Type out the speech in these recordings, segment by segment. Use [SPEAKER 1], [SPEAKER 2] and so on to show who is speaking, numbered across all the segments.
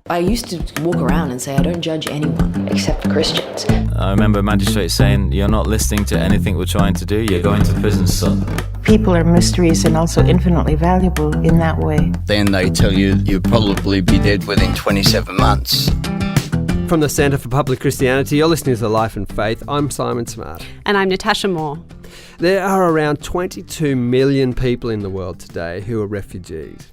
[SPEAKER 1] I used to walk around and say I don't judge anyone except Christians.
[SPEAKER 2] I remember magistrates saying, you're not listening to anything we're trying to do, you're going to prison, son.
[SPEAKER 3] People are mysterious and also infinitely valuable in that way.
[SPEAKER 4] Then they tell you you'll probably be dead within 27 months.
[SPEAKER 5] From the Centre for Public Christianity, you're listening to Life and Faith. I'm Simon Smart.
[SPEAKER 6] And I'm Natasha Moore.
[SPEAKER 5] There are around 22 million people in the world today who are refugees.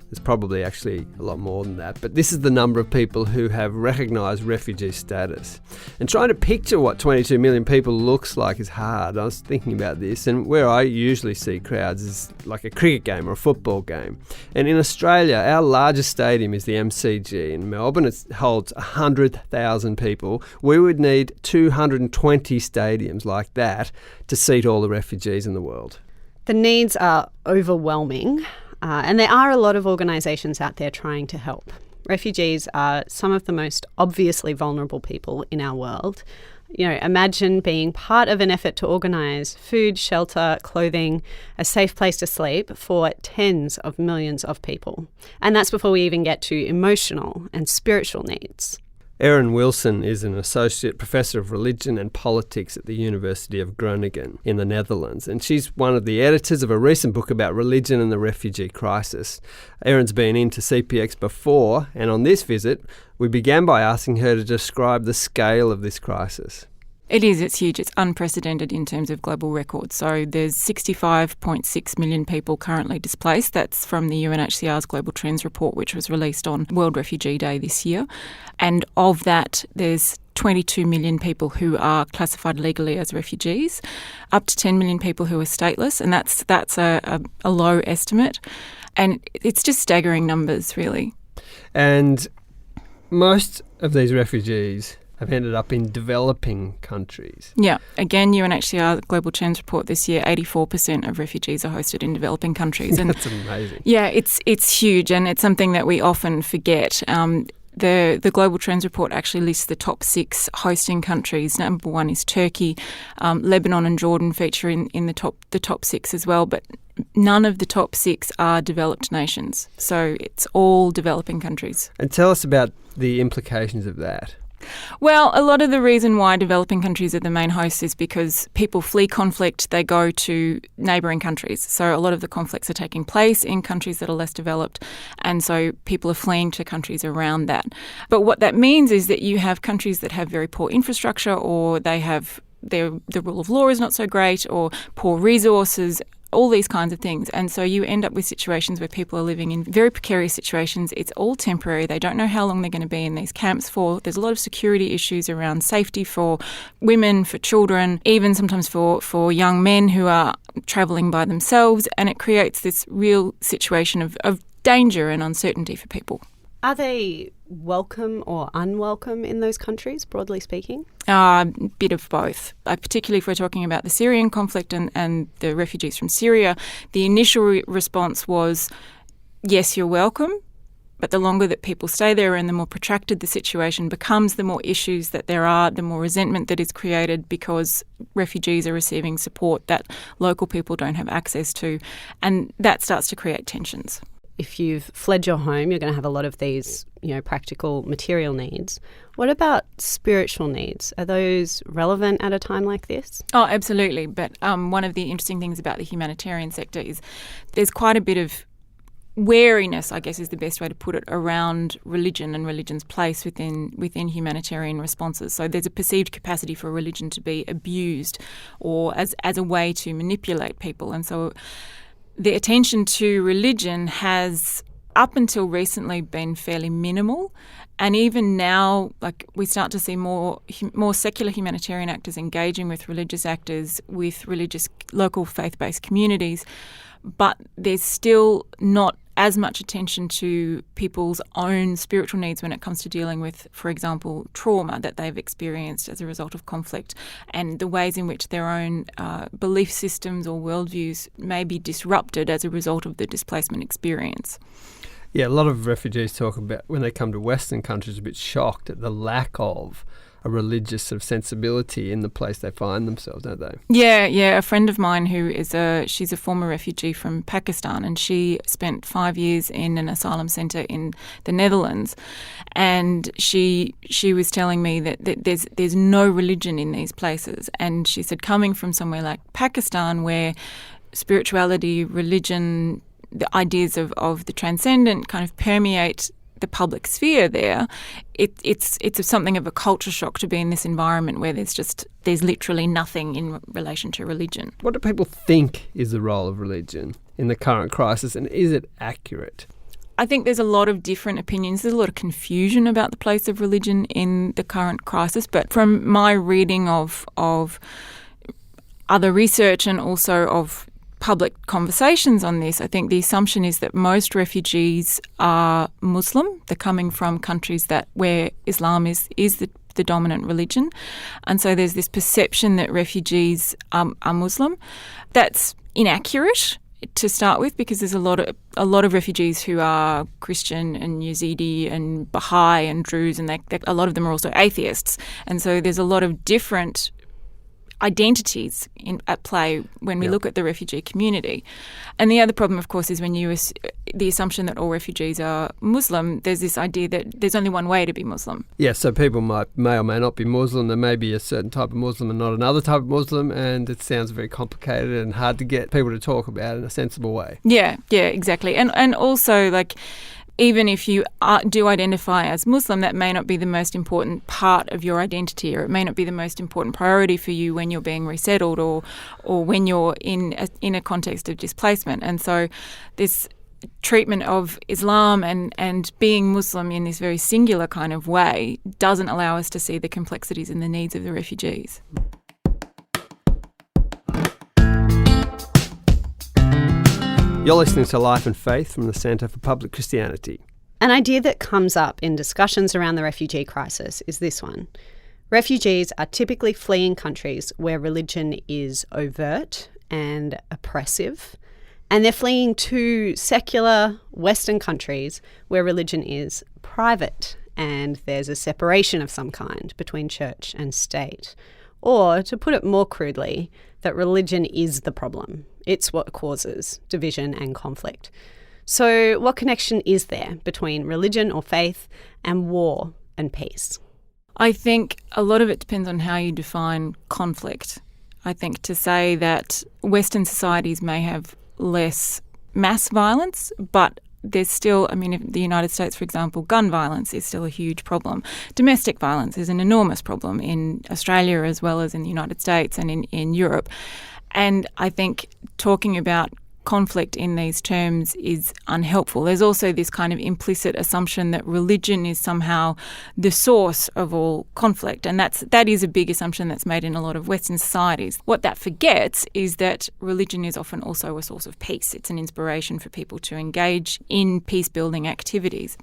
[SPEAKER 5] There's probably actually a lot more than that, but this is the number of people who have recognised refugee status. And trying to picture what 22 million people looks like is hard. I was thinking about this, and where I usually see crowds is like a cricket game or a football game. And in Australia, our largest stadium is the MCG in Melbourne. It holds 100,000 people. We would need 220 stadiums like that to seat all the refugees in the world.
[SPEAKER 6] The needs are overwhelming. And there are a lot of organisations out there trying to help. Refugees are some of the most obviously vulnerable people in our world. You know, imagine being part of an effort to organise food, shelter, clothing, a safe place to sleep for tens of millions of people. And that's before we even get to emotional and spiritual needs.
[SPEAKER 5] Erin Wilson is an associate professor of religion and politics at the University of Groningen in the Netherlands, and she's one of the editors of a recent book about religion and the refugee crisis. Erin's been into CPX before, and on this visit, we began by asking her to describe the scale of this crisis.
[SPEAKER 7] It's huge. It's unprecedented in terms of global records. So there's 65.6 million people currently displaced. That's from the UNHCR's Global Trends report, which was released on World Refugee Day this year. And of that, there's 22 million people who are classified legally as refugees, up to 10 million people who are stateless, and that's a low estimate. And it's just staggering numbers, really. And
[SPEAKER 5] most of these refugees have ended up in developing countries.
[SPEAKER 7] Yeah. Again, UNHCR Global Trends report this year, 84% of refugees are hosted in developing countries. And
[SPEAKER 5] that's amazing.
[SPEAKER 7] Yeah, it's huge, and it's something that we often forget. The Global Trends report actually lists the top 6 hosting countries. Number 1 is Turkey. Lebanon and Jordan feature in the top 6 as well, but none of the top 6 are developed nations. So it's all developing countries.
[SPEAKER 5] And tell us about the implications of that.
[SPEAKER 7] Well, a lot of the reason why developing countries are the main hosts is because people flee conflict, they go to neighbouring countries. So a lot of the conflicts are taking place in countries that are less developed, and so people are fleeing to countries around that. But what that means is that you have countries that have very poor infrastructure, or they have the rule of law is not so great, or poor resources, all these kinds of things. And so you end up with situations where people are living in very precarious situations. It's all temporary. They don't know how long they're going to be in these camps for. There's a lot of security issues around safety for women, for children, even sometimes for young men who are travelling by themselves. And it creates this real situation of danger and uncertainty for people.
[SPEAKER 6] Are they welcome or unwelcome in those countries, broadly speaking?
[SPEAKER 7] A bit of both. Particularly if we're talking about the Syrian conflict and the refugees from Syria, the initial response was, yes, you're welcome, but the longer that people stay there and the more protracted the situation becomes, the more issues that there are, the more resentment that is created because refugees are receiving support that local people don't have access to, and that starts to create tensions.
[SPEAKER 6] If you've fled your home, you're going to have a lot of these, practical material needs. What about spiritual needs? Are those relevant at a time like this?
[SPEAKER 7] Oh, absolutely. But one of the interesting things about the humanitarian sector is there's quite a bit of wariness, I guess is the best way to put it, around religion and religion's place within humanitarian responses. So there's a perceived capacity for religion to be abused or as a way to manipulate people. And so the attention to religion has, up until recently, been fairly minimal, and even now, we start to see more secular humanitarian actors engaging with religious actors, with religious local faith-based communities, but there's still not as much attention to people's own spiritual needs when it comes to dealing with, for example, trauma that they've experienced as a result of conflict, and the ways in which their own belief systems or worldviews may be disrupted as a result of the displacement experience.
[SPEAKER 5] Yeah, a lot of refugees talk about when they come to Western countries a bit shocked at the lack of a religious sort of sensibility in the place they find themselves, don't they?
[SPEAKER 7] Yeah. A friend of mine she's a former refugee from Pakistan, and she spent 5 years in an asylum centre in the Netherlands, and she was telling me that there's no religion in these places, and she said coming from somewhere like Pakistan where spirituality, religion, the ideas of the transcendent kind of permeate the public sphere there, it's something of a culture shock to be in this environment where there's literally nothing in relation to religion.
[SPEAKER 5] What do people think is the role of religion in the current crisis, and is it accurate?
[SPEAKER 7] I think there's a lot of different opinions. There's a lot of confusion about the place of religion in the current crisis, but from my reading of other research and also of public conversations on this, I think the assumption is that most refugees are Muslim. They're coming from countries where Islam is the dominant religion. And so there's this perception that refugees are Muslim. That's inaccurate to start with, because there's a lot of refugees who are Christian and Yazidi and Baha'i and Druze, and a lot of them are also atheists. And so there's a lot of different identities at play when we look at the refugee community. And the other problem, of course, is the assumption that all refugees are Muslim. There's this idea that there's only one way to be Muslim.
[SPEAKER 5] Yeah, so people may or may not be Muslim. There may be a certain type of Muslim and not another type of Muslim, and it sounds very complicated and hard to get people to talk about in a sensible way.
[SPEAKER 7] Yeah, exactly. And also, like, even if you do identify as Muslim, that may not be the most important part of your identity, or it may not be the most important priority for you when you're being resettled or when you're in a context of displacement. And so this treatment of Islam and being Muslim in this very singular kind of way doesn't allow us to see the complexities and the needs of the refugees.
[SPEAKER 5] You're listening to Life and Faith from the Centre for Public Christianity.
[SPEAKER 6] An idea that comes up in discussions around the refugee crisis is this one. Refugees are typically fleeing countries where religion is overt and oppressive, and they're fleeing to secular Western countries where religion is private and there's a separation of some kind between church and state. Or, to put it more crudely, that religion is the problem. It's what causes division and conflict. So what connection is there between religion or faith and war and peace?
[SPEAKER 7] I think a lot of it depends on how you define conflict. I think to say that Western societies may have less mass violence, but there's still, in the United States, for example, gun violence is still a huge problem. Domestic violence is an enormous problem in Australia as well as in the United States and in Europe. And I think talking about conflict in these terms is unhelpful. There's also this kind of implicit assumption that religion is somehow the source of all conflict, and that is a big assumption that's made in a lot of Western societies. What that forgets is that religion is often also a source of peace. It's an inspiration for people to engage in peace-building activities.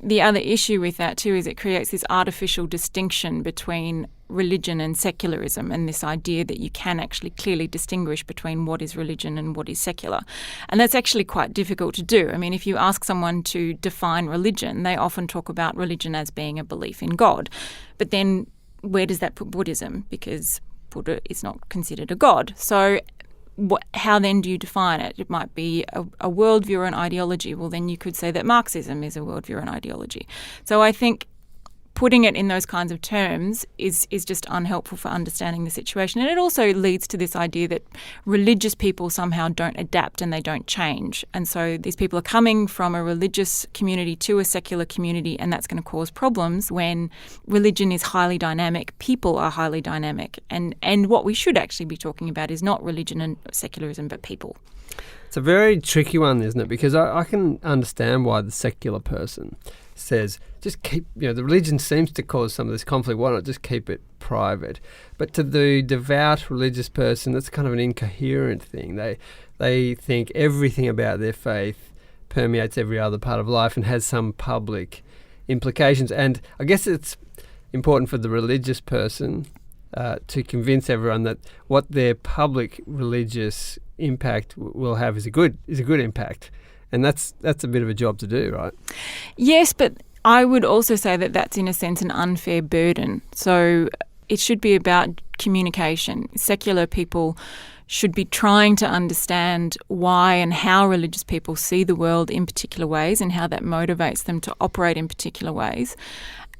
[SPEAKER 7] The other issue with that too is it creates this artificial distinction between religion and secularism, and this idea that you can actually clearly distinguish between what is religion and what is secular. And that's actually quite difficult to do. If you ask someone to define religion, they often talk about religion as being a belief in God. But then where does that put Buddhism? Because Buddha is not considered a god. So how then do you define it? It might be a worldview or an ideology. Well, then you could say that Marxism is a worldview or an ideology. So I think putting it in those kinds of terms is just unhelpful for understanding the situation. And it also leads to this idea that religious people somehow don't adapt and they don't change. And so these people are coming from a religious community to a secular community, and that's going to cause problems when religion is highly dynamic, people are highly dynamic. And what we should actually be talking about is not religion and secularism, but people.
[SPEAKER 5] It's a very tricky one, isn't it? Because I can understand why the secular person says, just keep, the religion seems to cause some of this conflict, why not just keep it private? But to the devout religious person, that's kind of an incoherent thing. They think everything about their faith permeates every other part of life and has some public implications. And I guess it's important for the religious person to convince everyone that what their public religious impact will have is a good impact. And that's a bit of a job to do, right?
[SPEAKER 7] Yes, but I would also say that that's in a sense an unfair burden. So it should be about communication. Secular people should be trying to understand why and how religious people see the world in particular ways and how that motivates them to operate in particular ways.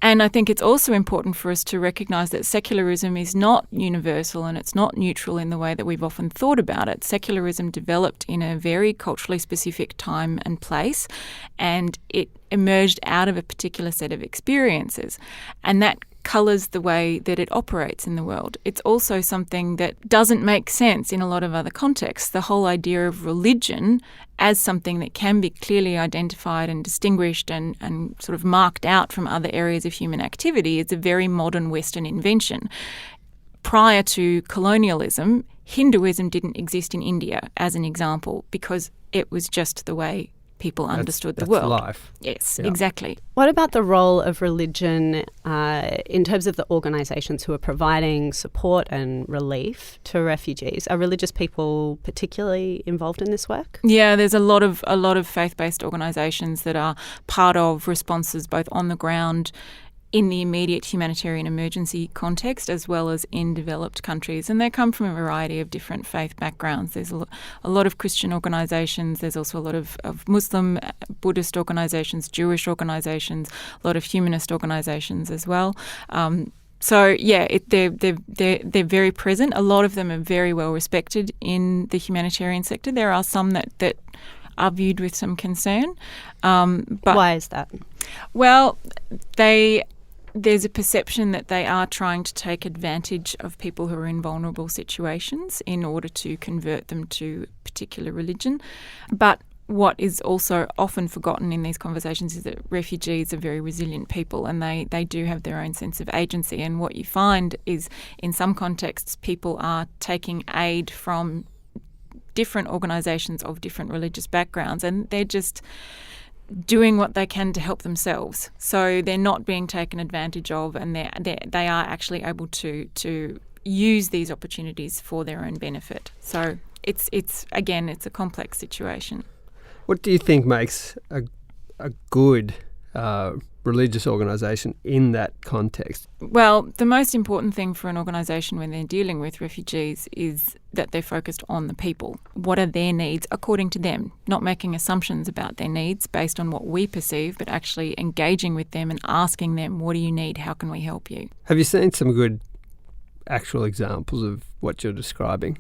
[SPEAKER 7] And I think it's also important for us to recognise that secularism is not universal and it's not neutral in the way that we've often thought about it. Secularism developed in a very culturally specific time and place, and it emerged out of a particular set of experiences. And that colours the way that it operates in the world. It's also something that doesn't make sense in a lot of other contexts. The whole idea of religion as something that can be clearly identified and distinguished and sort of marked out from other areas of human activity is a very modern Western invention. Prior to colonialism, Hinduism didn't exist in India, as an example, because it was just the way people understood the world.
[SPEAKER 5] That's life.
[SPEAKER 7] Yes,
[SPEAKER 5] Yeah.
[SPEAKER 7] exactly.
[SPEAKER 6] What about the role of religion in terms of the organisations who are providing support and relief to refugees? Are religious people particularly involved in this work?
[SPEAKER 7] Yeah, there's a lot of faith-based organisations that are part of responses both on the ground in the immediate humanitarian emergency context as well as in developed countries. And they come from a variety of different faith backgrounds. There's a lot of Christian organisations. There's also a lot of Muslim, Buddhist organisations, Jewish organisations, a lot of humanist organisations as well. So yeah, they're very present. A lot of them are very well respected in the humanitarian sector. There are some that are viewed with some concern. But
[SPEAKER 6] why is that?
[SPEAKER 7] Well, there's a perception that they are trying to take advantage of people who are in vulnerable situations in order to convert them to a particular religion. But what is also often forgotten in these conversations is that refugees are very resilient people and they do have their own sense of agency. And what you find is in some contexts people are taking aid from different organisations of different religious backgrounds and they're just doing what they can to help themselves. So they're not being taken advantage of and they are actually able to use these opportunities for their own benefit. So it's a complex situation.
[SPEAKER 5] What do you think makes a good religious organisation in that context?
[SPEAKER 7] Well, the most important thing for an organisation when they're dealing with refugees is that they're focused on the people. What are their needs according to them? Not making assumptions about their needs based on what we perceive, but actually engaging with them and asking them, what do you need? How can we help you?
[SPEAKER 5] Have you seen some good actual examples of what you're describing?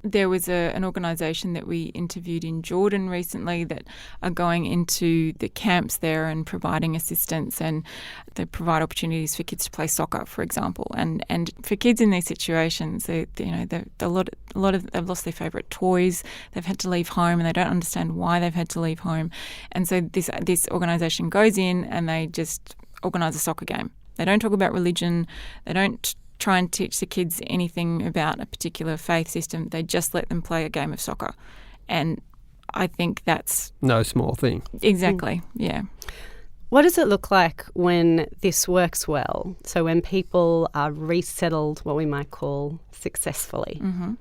[SPEAKER 7] There was an organisation that we interviewed in Jordan recently that are going into the camps there and providing assistance, and they provide opportunities for kids to play soccer, for example. And for kids in these situations, they've lost their favourite toys. They've had to leave home, and they don't understand why they've had to leave home. And so this organisation goes in and they just organise a soccer game. They don't talk about religion. They don't try and teach the kids anything about a particular faith system. They just let them play a game of soccer. And I think that's...
[SPEAKER 5] no small thing.
[SPEAKER 7] Exactly, yeah.
[SPEAKER 6] What does it look like when this works well? So when people are resettled, what we might call successfully?
[SPEAKER 7] Mm-hmm.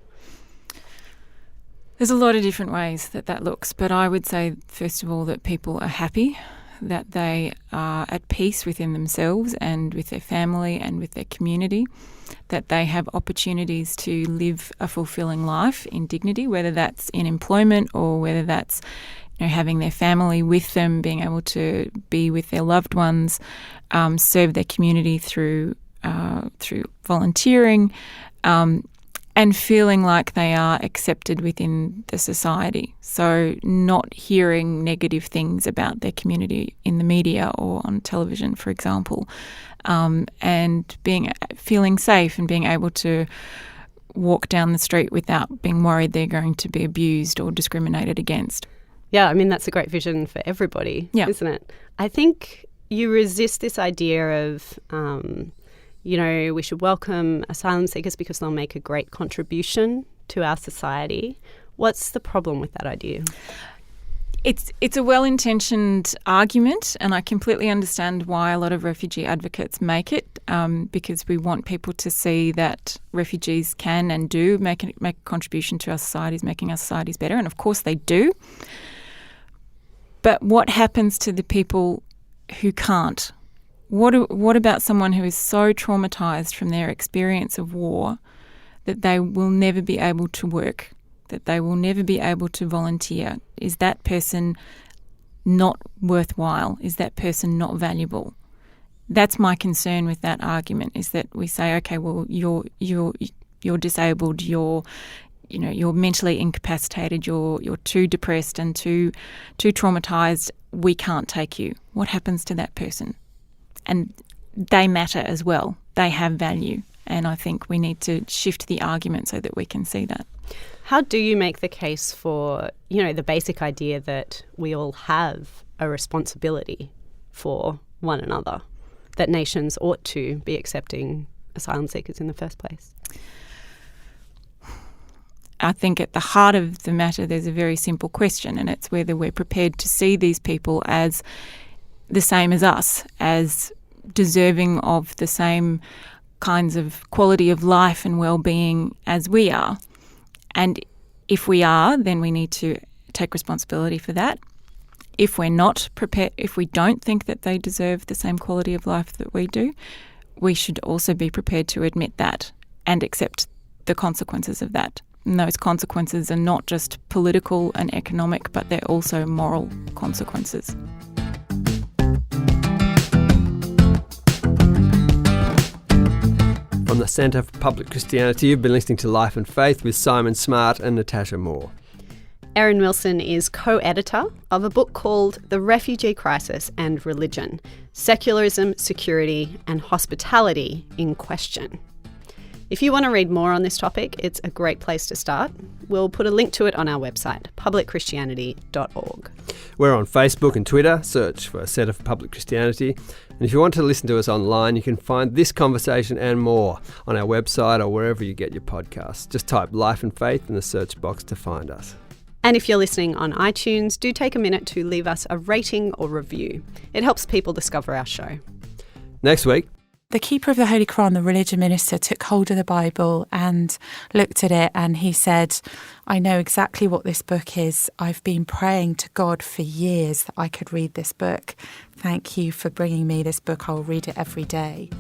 [SPEAKER 7] There's a lot of different ways that looks, but I would say, first of all, that people are happy, that they are at peace within themselves and with their family and with their community, that they have opportunities to live a fulfilling life in dignity, whether that's in employment or whether that's having their family with them, being able to be with their loved ones, serve their community through volunteering, and feeling like they are accepted within the society. So not hearing negative things about their community in the media or on television, for example, and feeling safe and being able to walk down the street without being worried they're going to be abused or discriminated against.
[SPEAKER 6] Yeah, I mean, that's a great vision for everybody, isn't it? I think you resist this idea of... we should welcome asylum seekers because they'll make a great contribution to our society. What's the problem with that idea?
[SPEAKER 7] It's a well-intentioned argument, and I completely understand why a lot of refugee advocates make it, because we want people to see that refugees can and do make a contribution to our societies, making our societies better, and of course they do. But what happens to the people who can't? What about someone who is so traumatised from their experience of war that they will never be able to work, that they will never be able to volunteer? Is that person not worthwhile? Is that person not valuable? That's my concern with that argument, is that we say, okay, well, you're disabled, you're mentally incapacitated, you're too depressed and too traumatised, we can't take you. What happens to that person? And they matter as well. They have value. And I think we need to shift the argument so that we can see that.
[SPEAKER 6] How do you make the case for, the basic idea that we all have a responsibility for one another, that nations ought to be accepting asylum seekers in the first place?
[SPEAKER 7] I think at the heart of the matter there's a very simple question, and it's whether we're prepared to see these people as the same as us, as deserving of the same kinds of quality of life and well-being as we are. And if we are, then we need to take responsibility for that. If we're not prepared, if we don't think that they deserve the same quality of life that we do, we should also be prepared to admit that and accept the consequences of that. And those consequences are not just political and economic, but they're also moral consequences.
[SPEAKER 5] From the Centre for Public Christianity, you've been listening to Life and Faith with Simon Smart and Natasha Moore.
[SPEAKER 6] Erin Wilson is co-editor of a book called The Refugee Crisis and Religion, Secularism, Security and Hospitality in Question. If you want to read more on this topic, it's a great place to start. We'll put a link to it on our website, publicchristianity.org.
[SPEAKER 5] We're on Facebook and Twitter. Search for Centre for Public Christianity. And if you want to listen to us online, you can find this conversation and more on our website or wherever you get your podcasts. Just type Life and Faith in the search box to find us.
[SPEAKER 6] And if you're listening on iTunes, do take a minute to leave us a rating or review. It helps people discover our show.
[SPEAKER 5] Next week,
[SPEAKER 8] the keeper of the Holy Quran, the religion minister, took hold of the Bible and looked at it, and he said, I know exactly what this book is. I've been praying to God for years that I could read this book. Thank you for bringing me this book. I'll read it every day.